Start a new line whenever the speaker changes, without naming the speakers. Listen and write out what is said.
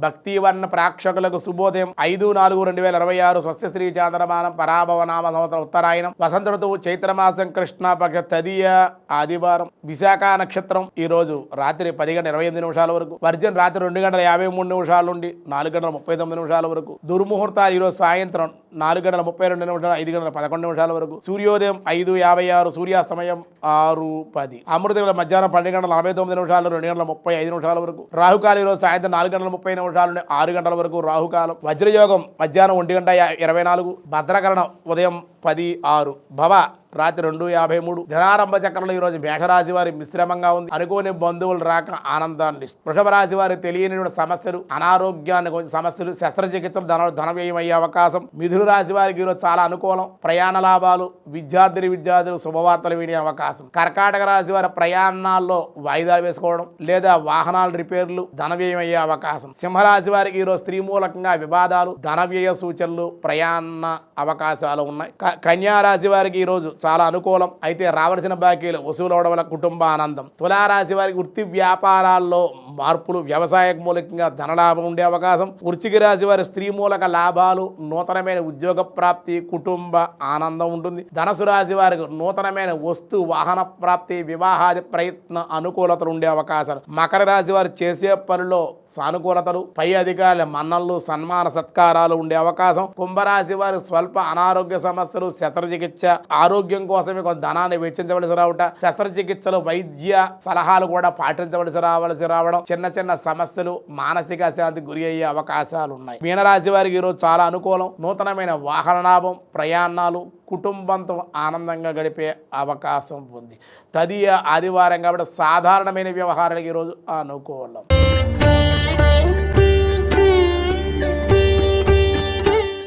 భక్తివర్ణ ప్రేక్షకులకు శుభోదయం 5/4/2026 స్వస్తి శ్రీ చాంద్రమానం పరాభవనామ సంవత్సరం ఉత్తరాయణం వసంత ఋతువు చైత్రమాసం కృష్ణపక్ష తదియ ఆదివారం విశాఖ నక్షత్రం ఈ రోజు రాత్రి 10:28 వరకు, వర్జన్ రాత్రి 2:53 నుండి 4:39 వరకు, దుర్ముహూర్తాలు ఈరోజు సాయంత్రం 4:32 5:11 వరకు, సూర్యోదయం 5:56, సూర్యాస్తమయం 6:10, అమృత మధ్యాహ్నం 12:49 2:35 వరకు, రాహుకాలం ఈరోజు సాయంత్రం 4:30 నుండి 6 వరకు రాహుకాలం, వజ్రయోగం మధ్యాహ్నం 1:24, భద్రకరణం ఉదయం 10:06, భవ రాత్రి 2:53. ధనారంభ చక్రంలో ఈరోజు మేషరాశి వారి మిశ్రమంగా ఉంది. అనుకోని బంధువులు రాక ఆనందాన్ని ఇస్తుంది. వృషభ రాశి వారి తెలియని సమస్యలు, అనారోగ్యాన్ని కొంచెం సమస్యలు, శస్త్రచికిత్సలు, ధన వ్యయం అయ్యే అవకాశం. మిథున రాశి వారికి ఈరోజు చాలా అనుకూలం. ప్రయాణ లాభాలు, విద్యార్థులు శుభవార్తలు వినే అవకాశం. కర్కాటక రాశి వారి ప్రయాణాల్లో వాయిదాలు వేసుకోవడం లేదా వాహనాల రిపేర్లు, ధన వ్యయం అయ్యే అవకాశం. సింహరాశి వారికి ఈరోజు స్త్రీ మూలకంగా వివాదాలు, ధన వ్యయ సూచనలు, ప్రయాణ అవకాశాలు ఉన్నాయి. కన్యా రాశి వారికి ఈరోజు చాలా అనుకూలం. అయితే రావాల్సిన బాకీలు వసూలు అవడం వల్ల కుటుంబ ఆనందం. తులారాశి వారికి వృత్తి వ్యాపారాల్లో మార్పులు, వ్యవసాయ మూలకంగా ధనలాభం ఉండే అవకాశం. వృశ్చిక రాశి వారి స్త్రీ మూలక లాభాలు, నూతనమైన ఉద్యోగ ప్రాప్తి, కుటుంబ ఆనందం ఉంటుంది. ధనుసు రాశి వారికి నూతనమైన వస్తు వాహన ప్రాప్తి, వివాహాది ప్రయత్న అనుకూలతలు ఉండే అవకాశాలు. మకర రాశి వారు చేసే పనిలో సానుకూలతలు, పై అధికారుల మన్ననలు, సన్మాన సత్కారాలు ఉండే అవకాశం. కుంభరాశి వారి స్వల్ప అనారోగ్య సమస్యలు, శస్త్రచికిత్స, ఆరోగ్యం కోసమే కొంత ధనాన్ని వెచ్చించవలసి రావట, శస్త్రచికిత్సలు, వైద్య సలహాలు కూడా పాటించవలసి రావడం, చిన్న చిన్న సమస్యలు, మానసిక అశాంతికి గురి అయ్యే అవకాశాలు ఉన్నాయి. మీనరాశి వారికి ఈరోజు చాలా అనుకూలం. నూతనమైన వాహన లాభం, ప్రయాణాలు, కుటుంబంతో ఆనందంగా గడిపే అవకాశం ఉంది. తదియ ఆదివారం కాబట్టి సాధారణమైన వ్యవహారాలకు ఈరోజు అనుకూలం.